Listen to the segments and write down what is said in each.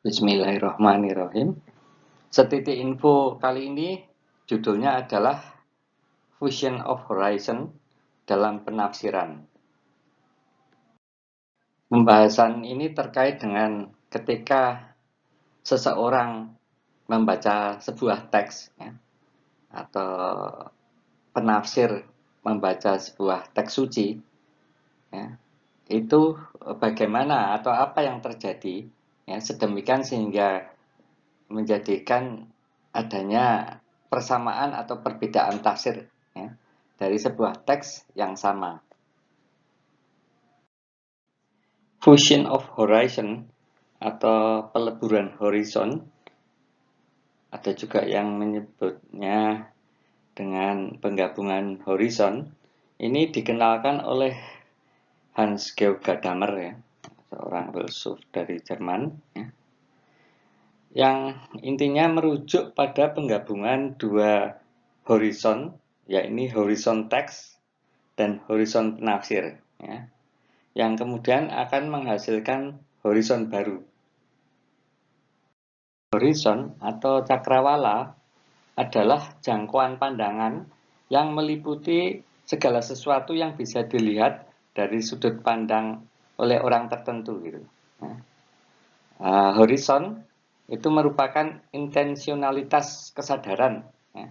Bismillahirrahmanirrahim. Setitik info kali ini judulnya adalah Fusion of Horizon dalam penafsiran. Pembahasan ini terkait dengan ketika seseorang membaca sebuah teks ya, atau penafsir membaca sebuah teks suci ya, itu bagaimana atau apa yang terjadi ya, sedemikian sehingga menjadikan adanya persamaan atau perbedaan tafsir ya, dari sebuah teks yang sama. Fusion of horizon atau peleburan horizon, ada juga yang menyebutnya dengan penggabungan horizon, ini dikenalkan oleh Hans-Georg Gadamer ya, seorang filsuf dari Jerman ya, yang intinya merujuk pada penggabungan dua horizon, yakni horizon teks dan horizon penafsir ya, yang kemudian akan menghasilkan horizon baru. Horizon atau cakrawala adalah jangkauan pandangan yang meliputi segala sesuatu yang bisa dilihat dari sudut pandang oleh orang tertentu gitu. Horizon itu merupakan intensionalitas kesadaran ya,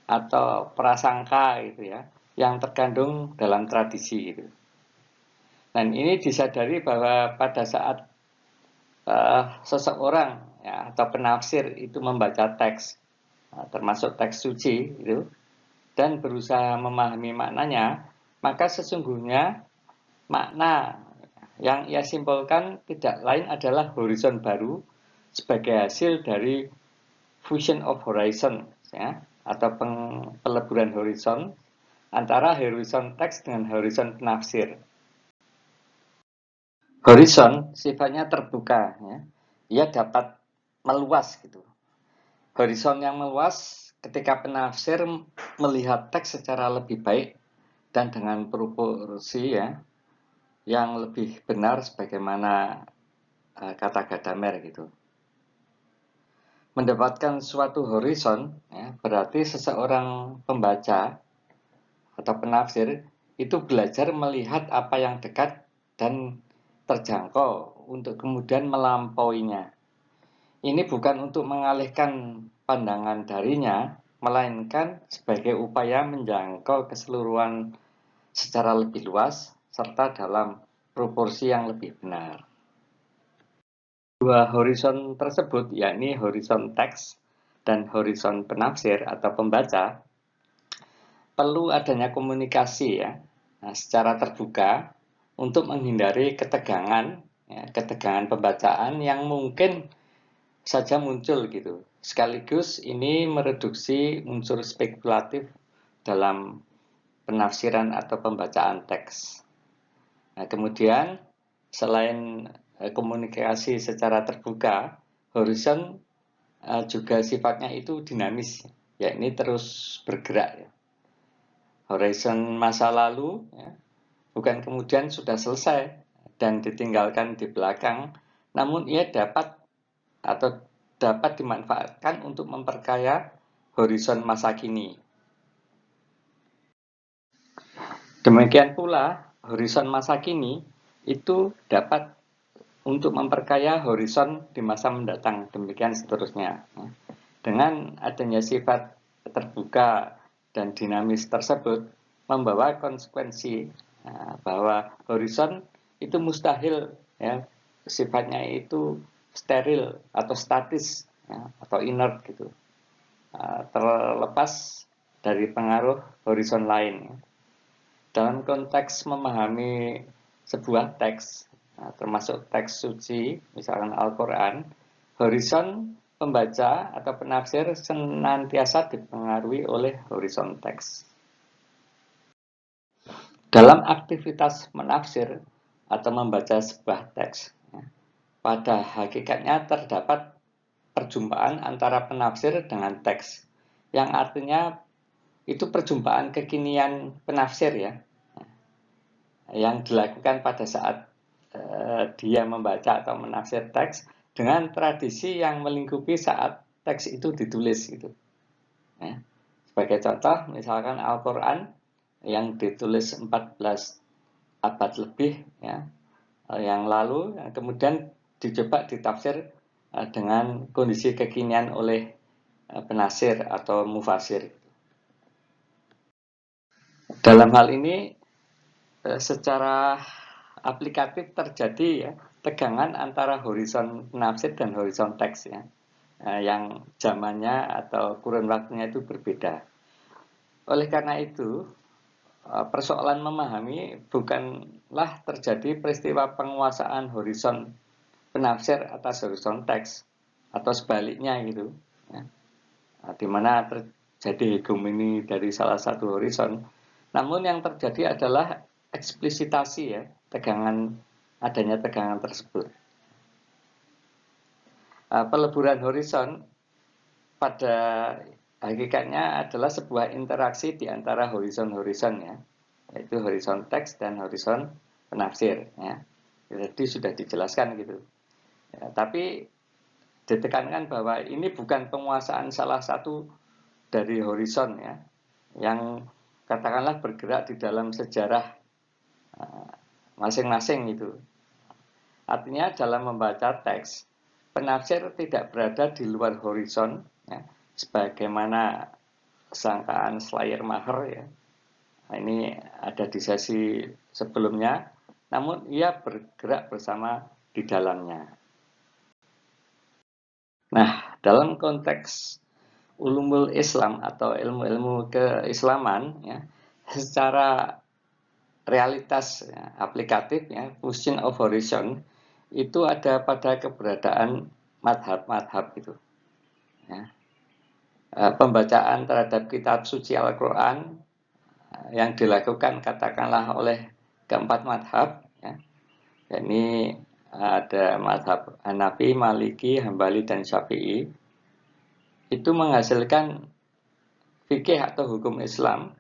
atau prasangka gitu ya, yang terkandung dalam tradisi gitu. Dan ini disadari bahwa pada saat seseorang ya, atau penafsir itu membaca teks, termasuk teks suci itu, dan berusaha memahami maknanya, maka sesungguhnya makna yang ia simpulkan tidak lain adalah horizon baru sebagai hasil dari fusion of horizon ya, atau peleburan horizon antara horizon teks dengan horizon penafsir. Horizon sifatnya terbuka ya. Ia dapat meluas gitu. Horizon yang meluas ketika penafsir melihat teks secara lebih baik dan dengan proporsi ya yang lebih benar sebagaimana kata Gadamer gitu. Mendapatkan suatu horizon ya, berarti seseorang pembaca atau penafsir itu belajar melihat apa yang dekat dan terjangkau untuk kemudian melampauinya. Ini bukan untuk mengalihkan pandangan darinya, melainkan sebagai upaya menjangkau keseluruhan secara lebih luas serta dalam proporsi yang lebih benar. Dua horizon tersebut, yakni horizon teks dan horizon penafsir atau pembaca, perlu adanya komunikasi ya, secara terbuka untuk menghindari ketegangan, ya, ketegangan pembacaan yang mungkin saja muncul gitu. Sekaligus ini mereduksi unsur spekulatif dalam penafsiran atau pembacaan teks. Nah, kemudian selain komunikasi secara terbuka, horizon juga sifatnya itu dinamis, yakni terus bergerak. Ya. Horizon masa lalu ya, bukan kemudian sudah selesai dan ditinggalkan di belakang, namun ia dapat dimanfaatkan untuk memperkaya horizon masa kini. Demikian pula, horizon masa kini itu dapat untuk memperkaya horizon di masa mendatang, demikian seterusnya. Dengan adanya sifat terbuka dan dinamis tersebut, membawa konsekuensi bahwa horizon itu mustahil ya, sifatnya itu steril atau statis ya, atau inert gitu, terlepas dari pengaruh horizon lain ya. Dalam konteks memahami sebuah teks, termasuk teks suci, misalkan Al-Quran, horizon pembaca atau penafsir senantiasa dipengaruhi oleh horizon teks. Dalam aktivitas menafsir atau membaca sebuah teks, pada hakikatnya terdapat perjumpaan antara penafsir dengan teks, yang artinya itu perjumpaan kekinian penafsir ya, yang dilakukan pada saat dia membaca atau menafsir teks dengan tradisi yang melingkupi saat teks itu ditulis gitu. Ya. Sebagai contoh, misalkan Al-Quran yang ditulis 14 abad lebih ya, yang lalu, kemudian dicoba ditafsir dengan kondisi kekinian oleh penafsir atau mufasir. Dalam hal ini secara aplikatif terjadi ya tegangan antara horizon penafsir dan horizon teks ya, yang zamannya atau kurun waktunya itu berbeda. Oleh karena itu, persoalan memahami bukanlah terjadi peristiwa penguasaan horizon penafsir atas horizon teks atau sebaliknya gitu, ya. Di mana terjadi hegemoni dari salah satu horizon. Namun yang terjadi adalah eksplisitasi ya, adanya tegangan tersebut. Peleburan horizon pada hakikatnya adalah sebuah interaksi di antara horizon-horizon ya, yaitu horizon teks dan horizon penafsir ya. Jadi sudah dijelaskan gitu. Ya, tapi ditekankan bahwa ini bukan penguasaan salah satu dari horizon ya, yang katakanlah bergerak di dalam sejarah masing-masing itu. Artinya dalam membaca teks, penafsir tidak berada di luar horizon ya, sebagaimana sangkaan Schleiermacher ya. Nah, ini ada di sesi sebelumnya, namun ia bergerak bersama di dalamnya. Nah, dalam konteks ulumul Islam atau ilmu-ilmu keislaman ya, secara realitas ya, aplikatif ya, fusion of horizon itu ada pada keberadaan madhab-madhab itu ya. Pembacaan terhadap kitab suci Al-Quran yang dilakukan katakanlah oleh keempat madhab ya. Ini ada madhab Hanafi, Maliki, Hambali, dan Syafi'i, itu menghasilkan fikih atau hukum Islam.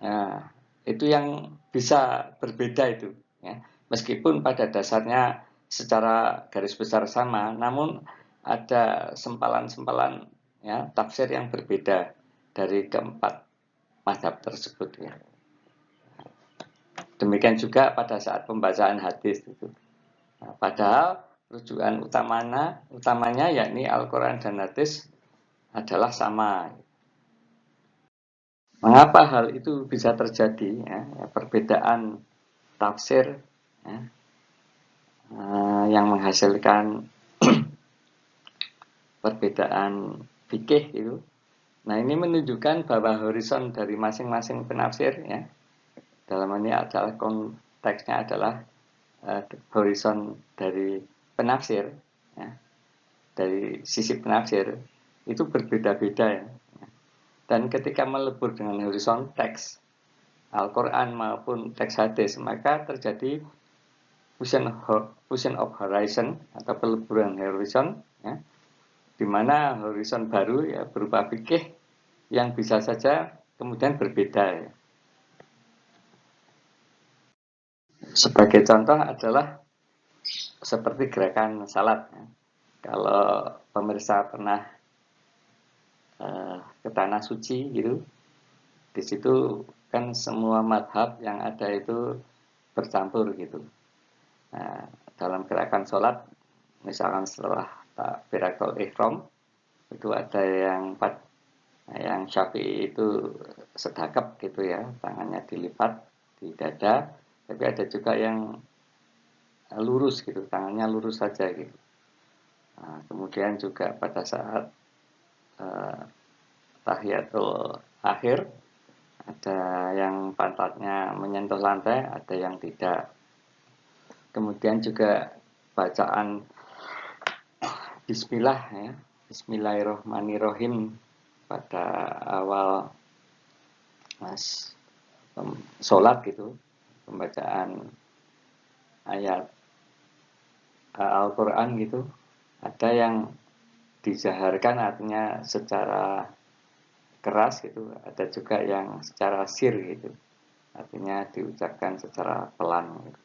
Nah, itu yang bisa berbeda itu ya. Meskipun pada dasarnya secara garis besar sama, namun ada sempalan-sempalan ya tafsir yang berbeda dari keempat mazhab tersebut ya. Demikian juga pada saat pembacaan hadis itu. Nah, padahal rujukan utamanya yakni Al-Quran dan hadis adalah sama. Mengapa hal itu bisa terjadi? Ya, perbedaan tafsir ya, yang menghasilkan perbedaan fikih itu. Nah, ini menunjukkan bahwa horizon dari masing-masing penafsir ya, dalam ini adalah konteksnya adalah horizon dari penafsir ya, dari sisi penafsir itu berbeda-beda ya. Dan ketika melebur dengan horizon teks Al-Quran maupun teks hadis, maka terjadi fusion of horizon atau peleburan horizon ya, di mana horizon baru ya berupa fikih yang bisa saja kemudian berbeda ya. Sebagai contoh adalah seperti gerakan salat ya. Kalau pemirsa pernah ke tanah suci gitu, di situ kan semua madhab yang ada itu bercampur gitu. Nah, dalam gerakan sholat, misalkan setelah takbiratul ihram, itu ada yang Syafi'i itu sedekap gitu ya, tangannya dilipat di dada, tapi ada juga yang lurus gitu, tangannya lurus saja gitu. Nah, kemudian juga pada saat tahiyatul akhir, ada yang pantatnya menyentuh lantai, ada yang tidak. Kemudian juga bacaan Bismillah ya, Bismillahirrohmanirrohim pada awal sholat gitu, pembacaan ayat Al-Quran gitu, ada yang dijaharkan artinya secara keras gitu, ada juga yang secara sir gitu, artinya diucapkan secara pelan gitu.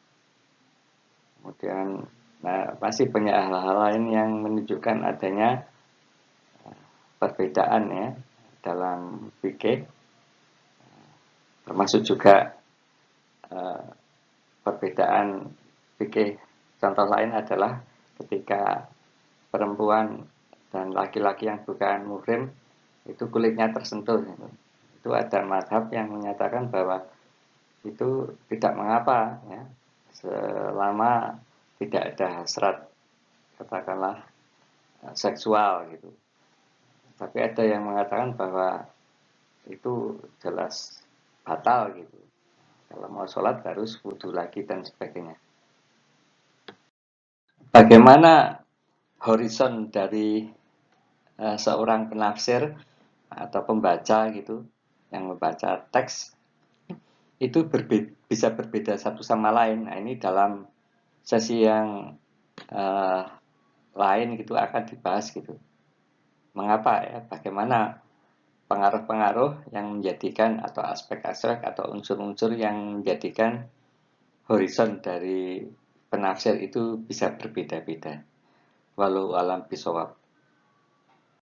Kemudian Nah, masih banyak hal-hal lain yang menunjukkan adanya perbedaan ya dalam fikih, termasuk juga eh, perbedaan fikih. Contoh lain adalah ketika perempuan dan laki-laki yang bukan muhrim itu kulitnya tersentuh. Itu ada madhab yang menyatakan bahwa itu tidak mengapa ya, selama tidak ada hasrat katakanlah seksual gitu. Tapi ada yang mengatakan bahwa itu jelas batal gitu. Kalau mau sholat harus wudhu lagi dan sebagainya. Bagaimana horizon dari seorang penafsir atau pembaca gitu yang membaca teks itu bisa berbeda satu sama lain. Nah, ini dalam sesi yang eh, lain gitu akan dibahas gitu. Mengapa ya? Bagaimana pengaruh-pengaruh yang menjadikan atau aspek-aspek atau unsur-unsur yang menjadikan horizon dari penafsir itu bisa berbeda-beda. Walau alam bisawab.